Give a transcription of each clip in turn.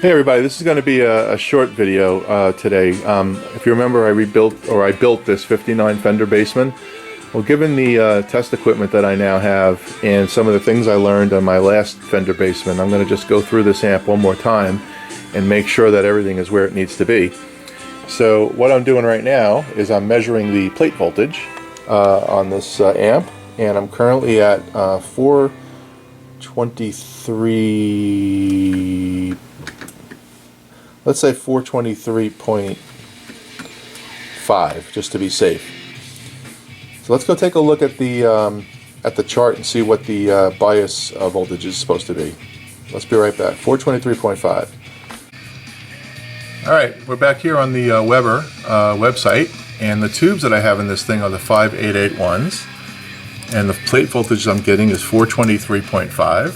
Hey everybody, this is going to be a short video today. If you remember, I built this '59 Fender Bassman. Well, given the test equipment that I now have and some of the things I learned on my last Fender Bassman, I'm going to just go through this amp one more time and make sure that everything is where it needs to be. So what I'm doing right now is I'm measuring the plate voltage on this amp, and I'm currently at 423. Let's say 423.5, just to be safe. So let's go take a look at the chart and see what the bias voltage is supposed to be. Let's be right back. 423.5. All right, we're back here on the Weber website, and the tubes that I have in this thing are the 5881s, and the plate voltage I'm getting is 423.5.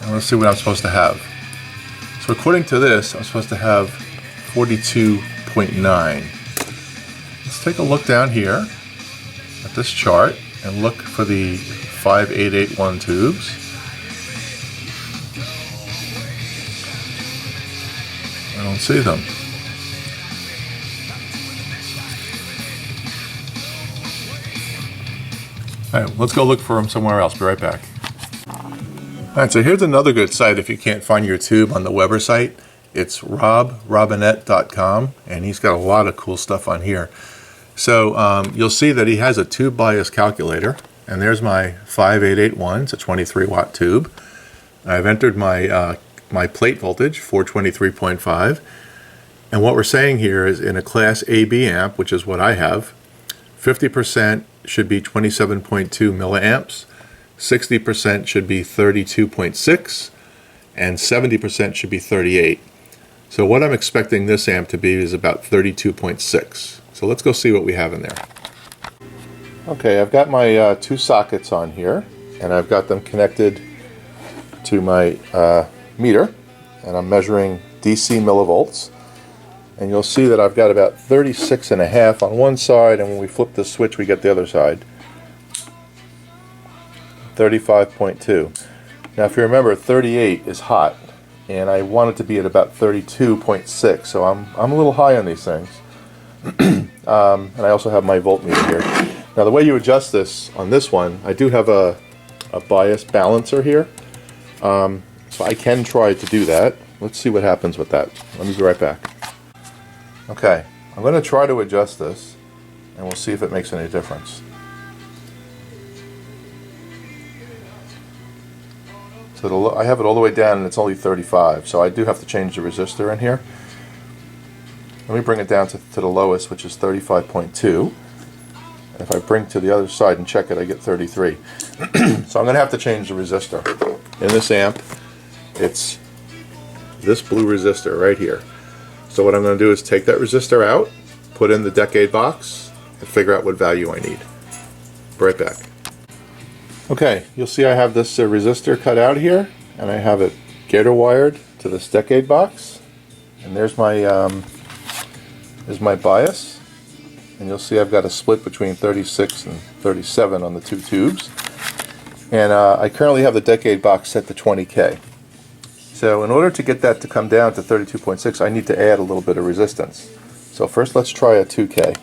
And let's see what I'm supposed to have. So according to this, I'm supposed to have 42.9. Let's take a look down here at this chart and look for the 5881 tubes. I don't see them. All right, let's go look for them somewhere else. Be right back. Alright, so here's another good site if you can't find your tube on the Weber site. It's robrobinette.com, and he's got a lot of cool stuff on here. So you'll see that he has a tube bias calculator, and there's my 5881. It's a 23 watt tube. I've entered my my plate voltage, 423.5, and what we're saying here is in a class AB amp, which is what I have, 50% should be 27.2 milliamps. 60% should be 32.6, and 70% should be 38. So what I'm expecting this amp to be is about 32.6. So let's go see what we have in there. Okay, I've got my two sockets on here, and I've got them connected to my meter, and I'm measuring DC millivolts. And you'll see that I've got about 36.5 on one side, and when we flip the switch we get the other side. 35.2. Now if you remember, 38 is hot, and I want it to be at about 32.6, so I'm a little high on these things. And I also have my voltmeter here. Now the way you adjust this on this one, I do have a bias balancer here, so I can try to do that. Let's see what happens with that. Let me be right back. Okay, I'm going to try to adjust this, and we'll see if it makes any difference. So I have it all the way down, and it's only 35, so I do have to change the resistor in here. Let me bring it down to the lowest, which is 35.2. If I bring to the other side and check it, I get 33. So I'm going to have to change the resistor. In this amp, it's this blue resistor right here. So what I'm going to do is take that resistor out, put in the decade box, and figure out what value I need. Be right back. Okay, you'll see I have this resistor cut out here, and I have it gator wired to this decade box. And there's my bias, and you'll see I've got a split between 36 and 37 on the two tubes. And I currently have the decade box set to 20K. So in order to get that to come down to 32.6, I need to add a little bit of resistance. So first let's try a 2K.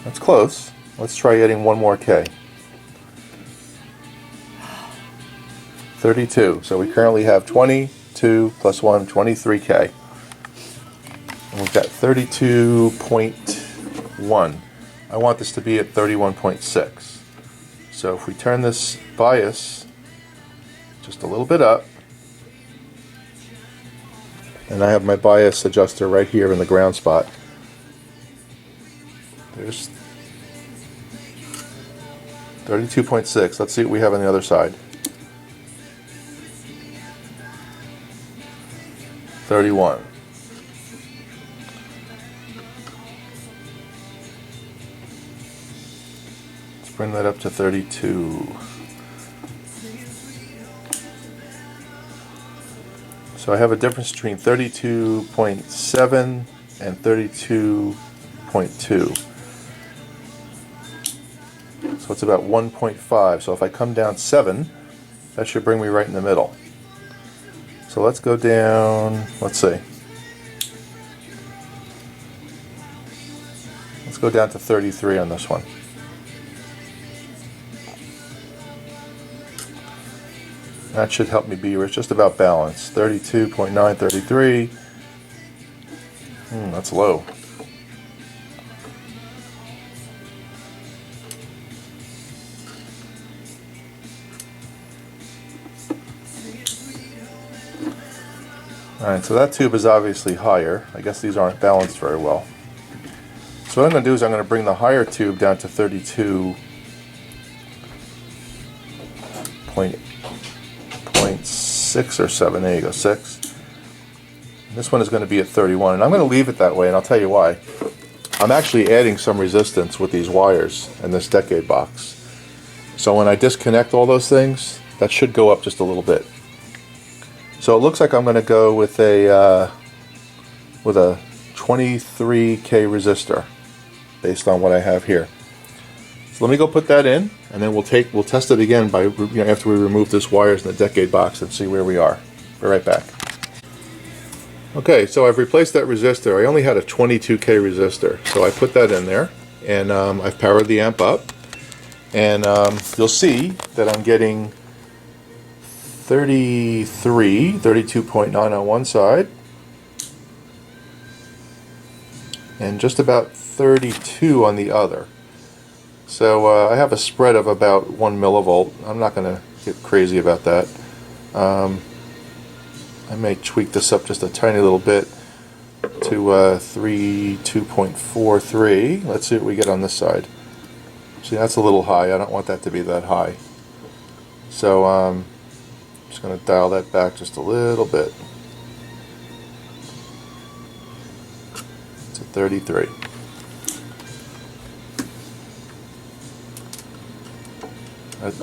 That's close. Let's try adding one more K. 32. So we currently have 22 plus 1, 23K. And we've got 32.1. I want this to be at 31.6. So if we turn this bias just a little bit up, and I have my bias adjuster right here in the ground spot. There's 32.6. Let's see what we have on the other side. 31. Let's bring that up to 32. So I have a difference between 32.7 and 32.2. So it's about 1.5. So if I come down 7, That should bring me right in the middle. So let's go down, let's see. Let's go down to 33 on this one. That should help me be just about balanced. 32.9, 33. That's low. Alright, so that tube is obviously higher. I guess these aren't balanced very well. So what I'm going to do is I'm going to bring the higher tube down to 32.6 or 7. There you go, 6. This one is going to be at 31, and I'm going to leave it that way, and I'll tell you why. I'm actually adding some resistance with these wires in this decade box. So when I disconnect all those things, that should go up just a little bit. So it looks like I'm going to go with a 23K resistor based on what I have here. So let me go put that in, and then we'll test it again by after we remove this wires in the decade box and see where we are. Be right back. Okay, so I've replaced that resistor. I only had a 22K resistor, so I put that in there, and I've powered the amp up, and you'll see that I'm getting 32.9 on one side, and just about 32 on the other. So I have a spread of about 1 millivolt. I'm not going to get crazy about that. I may tweak this up just a tiny little bit to 2.43. Let's see what we get on this side. See, that's a little high. I don't want that to be that high. So I'm just going to dial that back just a little bit to 33.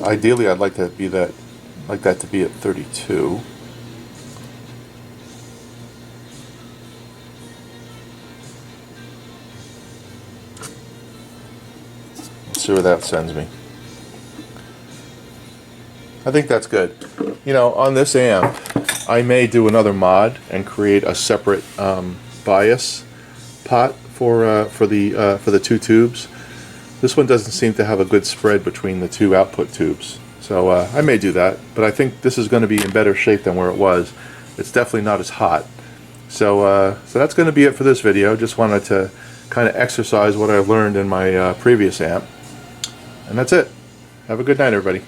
Ideally, I'd like that to be at 32. Let's see where that sends me. I think that's good. You know, on this amp, I may do another mod and create a separate bias pot for the two tubes. This one doesn't seem to have a good spread between the two output tubes, so I may do that. But I think this is going to be in better shape than where it was. It's definitely not as hot. So that's going to be it for this video. Just wanted to kind of exercise what I learned in my previous amp, and that's it. Have a good night, everybody.